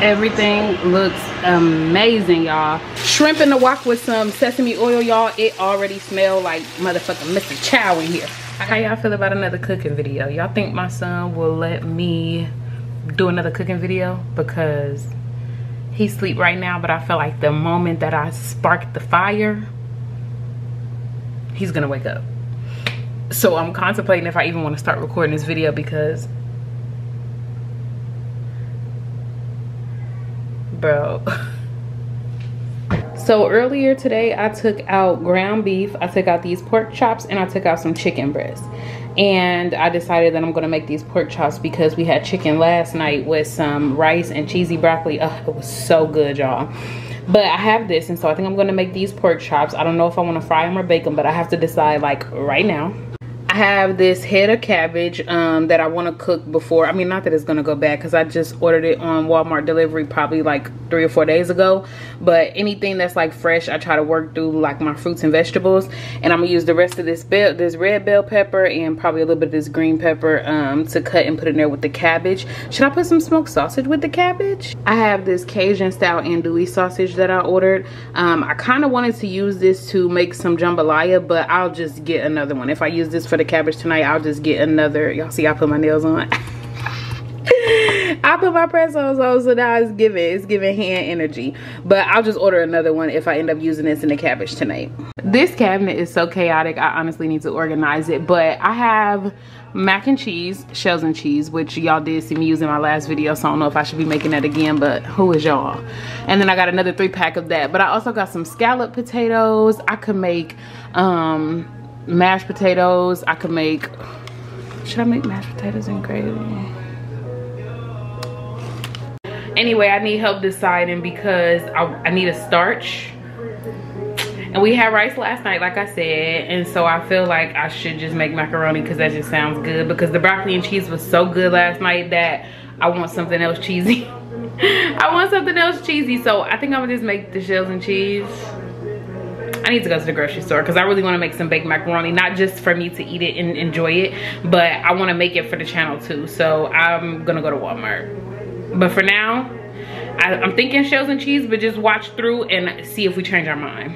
Everything looks amazing, y'all. Shrimp in the wok with some sesame oil, y'all. It already smells like motherfucking Mr. Chow in here. How y'all feel about another cooking video? Y'all think my son will let me do another cooking video? Because he's asleep right now, but I feel like the moment that I spark the fire, he's gonna wake up. So I'm contemplating if I even want to start recording this video, because bro. So earlier today I took out ground beef, I took out these pork chops, and I took out some chicken breasts. And I decided that I'm gonna make these pork chops because we had chicken last night with some rice and cheesy broccoli. Oh, it was so good, y'all. But I have this, and so I think I'm gonna make these pork chops. I don't know if I wanna fry them or bake them, but I have to decide like right now. I have this head of cabbage that I want to cook before. I mean, not that it's going to go bad, because I just ordered it on Walmart delivery probably like 3 or 4 days ago. But anything that's like fresh, I try to work through like my fruits and vegetables. And I'm going to use the rest of this red bell pepper and probably a little bit of this green pepper to cut and put in there with the cabbage. Should I put some smoked sausage with the cabbage? I have this Cajun style andouille sausage that I ordered. I kind of wanted to use this to make some jambalaya, but I'll just get another one. If I use this for the cabbage tonight, I'll just get another. Y'all see I put my nails on. I put my press-ons on, so now it's giving hand energy. But I'll just order another one if I end up using this in the cabbage tonight. This cabinet is so chaotic, I honestly need to organize it. But I have mac and cheese, shells and cheese, which y'all did see me use in my last video, so I don't know if I should be making that again, but who is y'all? And then I got another 3-pack of that. But I also got some scallop potatoes. I could make mashed potatoes. I could make, should I make mashed potatoes and gravy? Anyway, I need help deciding because I need a starch. And we had rice last night, like I said, and so I feel like I should just make macaroni because that just sounds good, because the broccoli and cheese was so good last night that I want something else cheesy. I want something else cheesy, so I think I'm gonna just make the shells and cheese. I need to go to the grocery store because I really want to make some baked macaroni, not just for me to eat it and enjoy it, but I want to make it for the channel too. So I'm gonna go to Walmart. But for now, I'm thinking shells and cheese, but just watch through and see if we change our mind.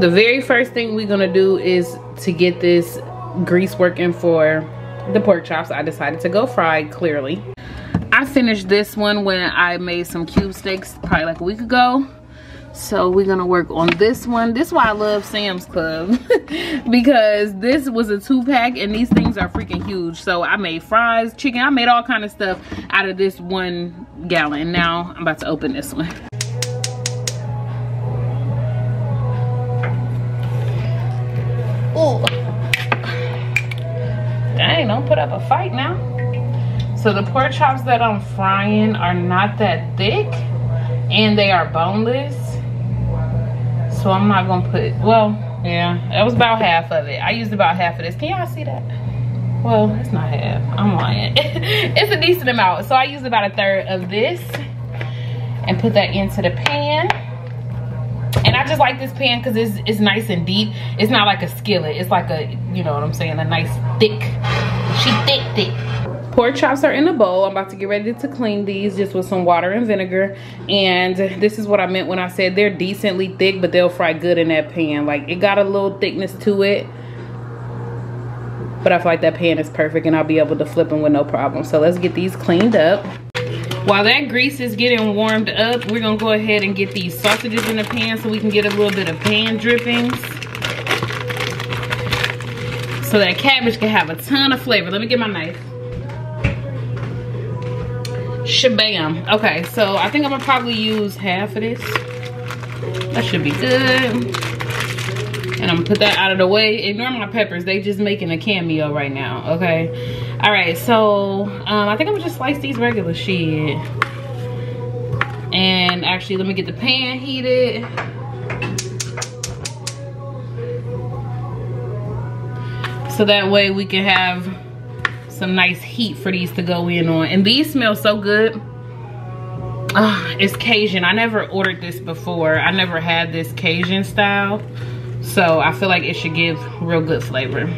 The very first thing we're gonna do is to get this grease working for the pork chops. I decided to go fried, clearly. I finished this one when I made some cube steaks probably like a week ago. So we're gonna work on this one. This is why I love Sam's Club because this was a 2-pack and these things are freaking huge. So I made fries, chicken, I made all kind of stuff out of this 1 gallon. Now I'm about to open this one. Ooh. Dang, don't put up a fight now. So the pork chops that I'm frying are not that thick and they are boneless. So I'm not gonna put, well, yeah, that was about half of it. I used about half of this. Can y'all see that? Well, it's not half, I'm lying. It's a decent amount. So I used about 1/3 of this and put that into the pan. And I just like this pan because it's nice and deep. It's not like a skillet. It's like a, you know what I'm saying, a nice thick, thick. Pork chops are in a bowl. I'm about to get ready to clean these just with some water and vinegar. And this is what I meant when I said they're decently thick, but they'll fry good in that pan. Like, it got a little thickness to it, but I feel like that pan is perfect and I'll be able to flip them with no problem. So let's get these cleaned up. While that grease is getting warmed up, we're gonna go ahead and get these sausages in the pan so we can get a little bit of pan drippings, so that cabbage can have a ton of flavor. Let me get my knife. Shabam. Okay, so I think I'm gonna probably use half of this. That should be good. And I'm gonna put that out of the way. Ignore my peppers, they just making a cameo right now, okay? All right, so I think I'm gonna just slice these regular shit. And actually, let me get the pan heated. So that way we can have some nice heat for these to go in on. And these smell so good. It's Cajun. I never ordered this before. I never had this Cajun style. So I feel like it should give real good flavor.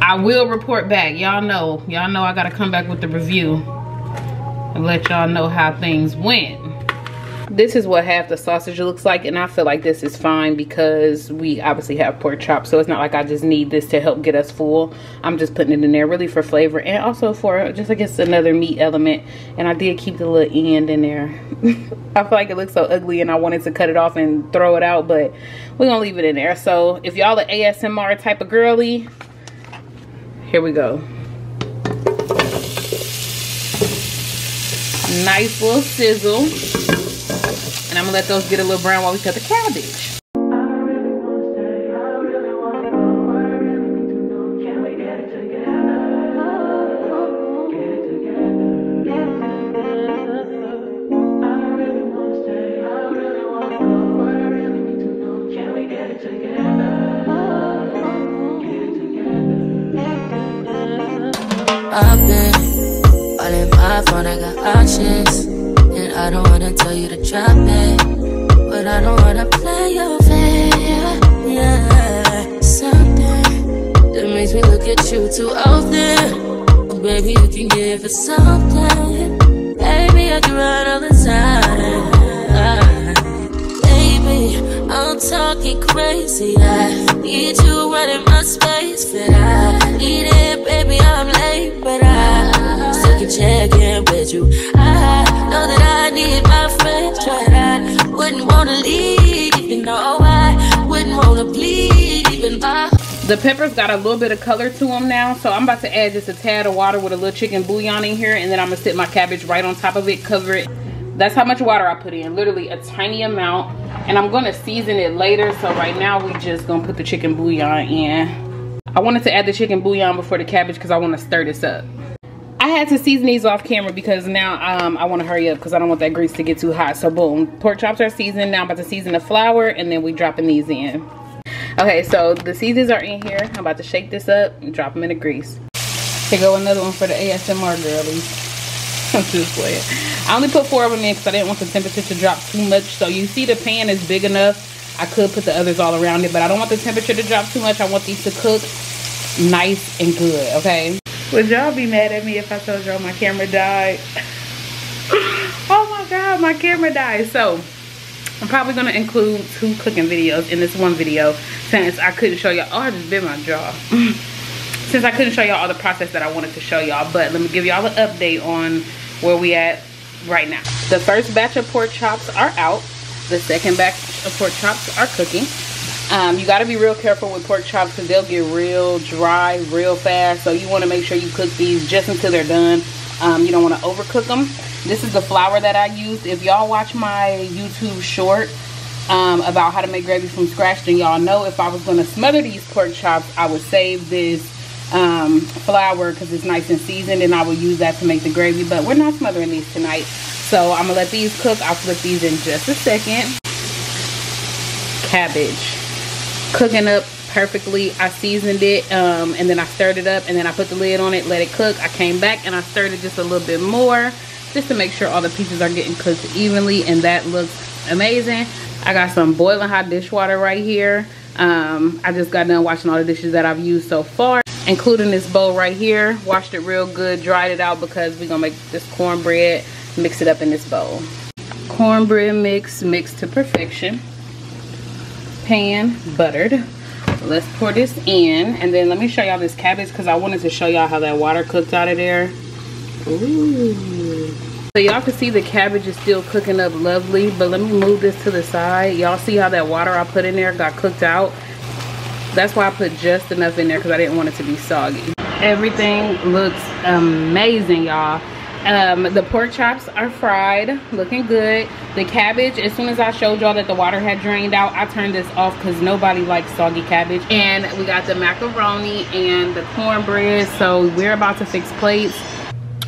I will report back. Y'all know I gotta come back with the review and let y'all know how things went. This is what half the sausage looks like, and I feel like this is fine because we obviously have pork chops, so it's not like I just need this to help get us full. I'm just putting it in there really for flavor and also for just, I guess, another meat element. And I did keep the little end in there. I feel like it looks so ugly and I wanted to cut it off and throw it out, but we're gonna leave it in there. So if y'all an ASMR type of girly, here we go. Nice little sizzle. And I'm gonna let those get a little brown while we cut the cabbage. I've been all in my phone, I got options. And I don't wanna tell you to drop it, but I don't wanna play your fair. Yeah, something that makes me look at you too often. Oh, baby, you can give it something. Baby, I can run all the time. Baby, I'm talking crazy. I need you running my space, but I need it, baby. I'm late, but I still can check in with you. I know that I need my friends, but I wouldn't wanna leave, even though I wouldn't wanna bleed, even though. The peppers got a little bit of color to them now, so I'm about to add just a tad of water with a little chicken bouillon in here, and then I'm gonna sit my cabbage right on top of it, cover it. That's how much water I put in, literally a tiny amount, and I'm gonna season it later. So right now we just gonna put the chicken bouillon in. I wanted to add the chicken bouillon before the cabbage because I want to stir this up. I had to season these off camera because now I want to hurry up because I don't want that grease to get too hot. So boom, pork chops are seasoned. Now I'm about to season the flour, and then we dropping these in. Okay, so the seasons are in here. I'm about to shake this up and drop them in the grease. Here go another one for the ASMR girlies. I'm just playing. I only put 4 of them in because I didn't want the temperature to drop too much. So you see the pan is big enough. I could put the others all around it, but I don't want the temperature to drop too much. I want these to cook nice and good, okay? Would y'all be mad at me if I told y'all my camera died? Oh my God, my camera died. So I'm probably gonna include 2 cooking videos in this one video since I couldn't show y'all. Oh, I just bit my jaw. Since I couldn't show y'all all the process that I wanted to show y'all, but let me give y'all an update on where we at right now. The first batch of pork chops are out. The second batch of pork chops are cooking. You got to be real careful with pork chops because they'll get real dry real fast. So you want to make sure you cook these just until they're done. You don't want to overcook them. This is the flour that I used. If y'all watch my YouTube short about how to make gravy from scratch, then y'all know if I was going to smother these pork chops, I would save this flour because it's nice and seasoned, and I will use that to make the gravy. But we're not smothering these tonight, so I'm gonna let these cook. I'll flip these in just a second. Cabbage cooking up perfectly. I seasoned it and then I stirred it up, and then I put the lid on it, let it cook. I came back and I stirred it just a little bit more just to make sure all the pieces are getting cooked evenly, and that looks amazing. I got some boiling hot dishwater right here. I just got done washing all the dishes that I've used so far, including this bowl right here. Washed it real good, dried it out because we're gonna make this cornbread, mix it up in this bowl. Cornbread mixed to perfection. Pan buttered. Let's pour this in, and then let me show y'all this cabbage because I wanted to show y'all how that water cooked out of there. Ooh. So y'all can see the cabbage is still cooking up lovely, but let me move this to the side. Y'all see how that water I put in there got cooked out? That's why I put just enough in there because I didn't want it to be soggy. Everything looks amazing, y'all. The pork chops are fried, looking good. The cabbage, as soon as I showed y'all that the water had drained out, I turned this off because nobody likes soggy cabbage. And we got the macaroni and the cornbread, so we're about to fix plates.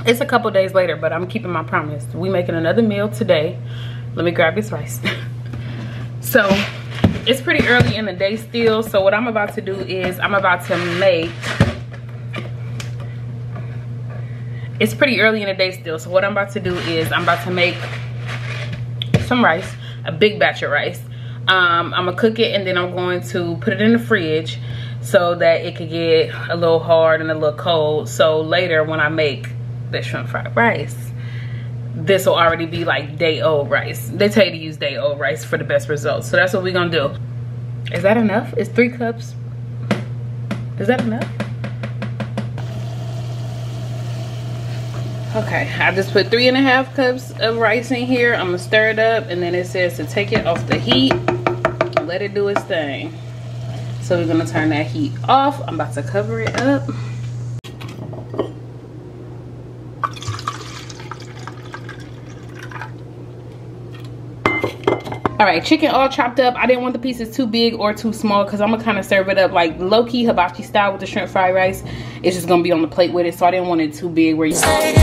It's a couple days later, but I'm keeping my promise. We making another meal today. Let me grab this rice. So it's pretty early in the day still, so what I'm about to do is I'm about to make, it's pretty early in the day still, so what I'm about to do is I'm about to make some rice, a big batch of rice. I'm gonna cook it, and then I'm going to put it in the fridge so that it could get a little hard and a little cold, so later when I make the shrimp fried rice, this will already be like day-old rice. They tell you to use day-old rice for the best results. So that's what we're gonna do. Is that enough? Is 3 cups? Is that enough? Okay, I just put 3.5 cups of rice in here. I'm gonna stir it up, and then it says to take it off the heat and let it do its thing. So we're gonna turn that heat off. I'm about to cover it up. All right, chicken all chopped up. I didn't want the pieces too big or too small because I'm gonna kind of serve it up like low-key hibachi style with the shrimp fried rice. It's just gonna be on the plate with it, so I didn't want it too big where you I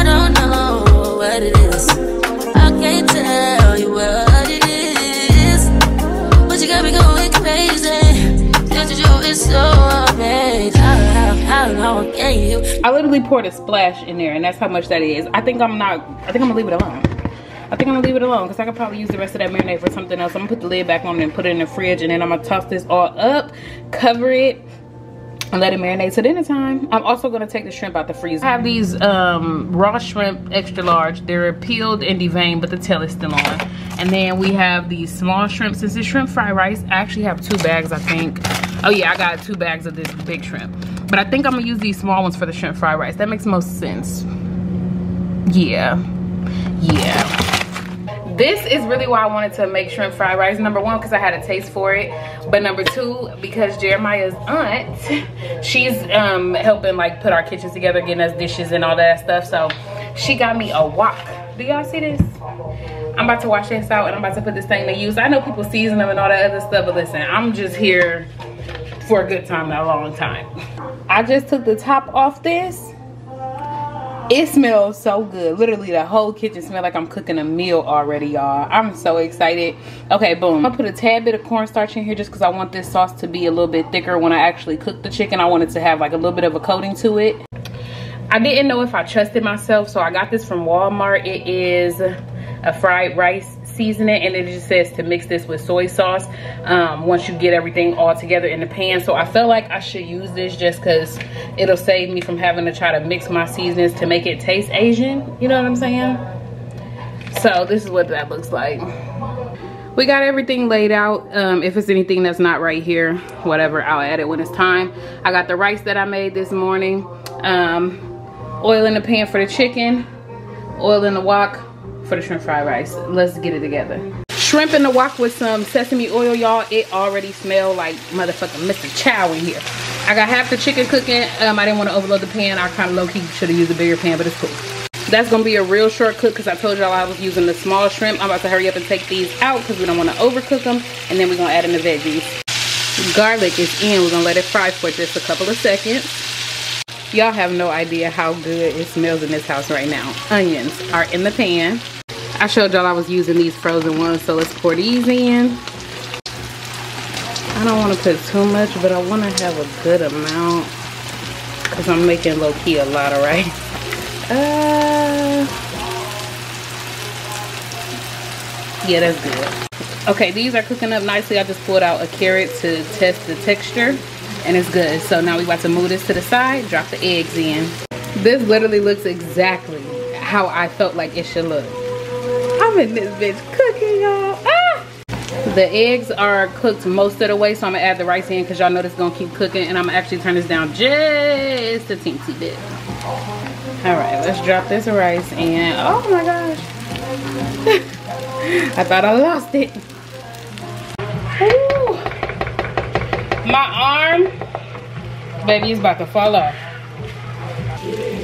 don't know what it is. I can't tell you what it is, but you got me going crazy. It's so amazing. How long can you? I literally poured a splash in there, and that's how much that is. I think I'm gonna leave it alone. I think I'm gonna leave it alone because I could probably use the rest of that marinade for something else. I'm gonna put the lid back on and put it in the fridge, and then I'm gonna toss this all up, cover it, and let it marinate till dinner time. I'm also gonna take the shrimp out the freezer. I have these raw shrimp, extra large. They're peeled and deveined, but the tail is still on. And then we have these small shrimp. Since it's shrimp fried rice, I actually have 2 bags, I think. Oh yeah, I got 2 bags of this big shrimp. But I think I'm gonna use these small ones for the shrimp fried rice. That makes most sense. Yeah. This is really why I wanted to make shrimp fried rice. Number 1, because I had a taste for it. But number 2, because Jeremiah's aunt, she's helping like put our kitchen together, getting us dishes and all that stuff. So she got me a wok. Do y'all see this? I'm about to wash this out and I'm about to put this thing to use. I know people season them and all that other stuff, but listen, I'm just here for a good time, not a long time. I just took the top off this. It smells so good. Literally the whole kitchen smells like I'm cooking a meal already, y'all. I'm so excited. Okay, boom. I'm gonna put a tad bit of cornstarch in here just because I want this sauce to be a little bit thicker when I actually cook the chicken. I want it to have like a little bit of a coating to it. I didn't know if I trusted myself, so I got this from Walmart. It is a fried rice seasoning, and it just says to mix this with soy sauce once you get everything all together in the pan. So I felt like I should use this just because it'll save me from having to try to mix my seasonings to make it taste Asian. You know what I'm saying? So this is what that looks like. We got everything laid out. If it's anything that's not right here, whatever, I'll add it when it's time. I got the rice that I made this morning. Oil in the pan for the chicken, oil in the wok for the shrimp fried rice. Let's get it together. Shrimp in the wok with some sesame oil, y'all. It already smelled like motherfucking Mr. Chow in here. I got half the chicken cooking. I didn't want to overload the pan. I kind of low-key should have used a bigger pan, but it's cool. That's gonna be a real short cook because I told y'all I was using the small shrimp. I'm about to hurry up and take these out because we don't want to overcook them, and then we're gonna add in the veggies. Garlic is in. We're gonna let it fry for just a couple of seconds. Y'all have no idea how good it smells in this house right now. Onions are in the pan. I showed y'all I was using these frozen ones, so let's pour these in. I don't want to put too much, but I want to have a good amount because I'm making low-key a lot of rice. Yeah, that's good. Okay, these are cooking up nicely. I just pulled out a carrot to test the texture, and it's good. So now we about to move this to the side, drop the eggs in. This literally looks exactly how I felt like it should look. I'm in this bitch cooking, y'all. Ah! The eggs are cooked most of the way, so I'm gonna add the rice in because y'all know this is gonna keep cooking, and I'm gonna actually turn this down just a teensy bit. All right, let's drop this rice in. Oh my gosh. I thought I lost it. Ooh. My arm, baby, is about to fall off.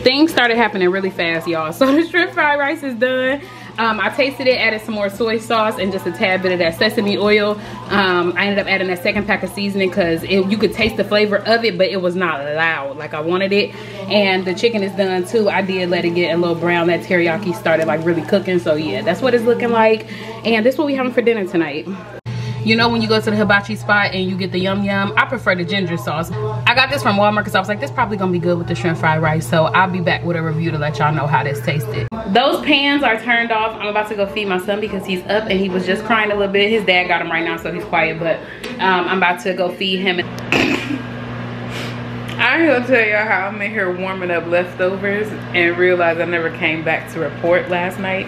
Things started happening really fast, y'all. So the shrimp fried rice is done. I tasted it, added some more soy sauce and just a tad bit of that sesame oil. I ended up adding that second pack of seasoning because you could taste the flavor of it, but it was not loud like I wanted it. And the chicken is done too. I did let it get a little brown. That teriyaki started like really cooking. So yeah, that's what it's looking like. And this is what we're having for dinner tonight. You know when you go to the hibachi spot and you get the yum yum, I prefer the ginger sauce. I got this from Walmart because I was like, this probably gonna be good with the shrimp fried rice. So I'll be back with a review to let y'all know how this tasted. Those pans are turned off. I'm about to go feed my son because he's up and he was just crying a little bit. His dad got him right now, so he's quiet, but I'm about to go feed him. I I ain't gonna tell y'all how I'm in here warming up leftovers and realized I never came back to report last night.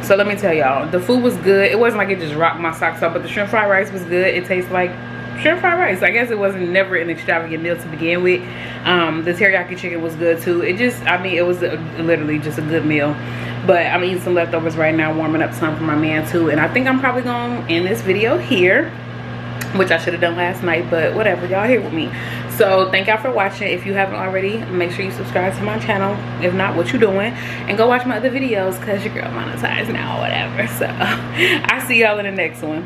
So let me tell y'all, the food was good. It wasn't like it just rocked my socks off, but the shrimp fried rice was good. It tastes like shrimp fried rice. I guess it wasn't never an extravagant meal to begin with. The teriyaki chicken was good too. It just, I mean, it was literally just a good meal. But I'm eating some leftovers right now, warming up some for my man too. And I think I'm probably gonna end this video here, which I should have done last night, but whatever, y'all here with me. So thank y'all for watching. If you haven't already, make sure you subscribe to my channel. If not, what you doing? And go watch my other videos, because your girl monetized now or whatever. So I'll see y'all in the next one.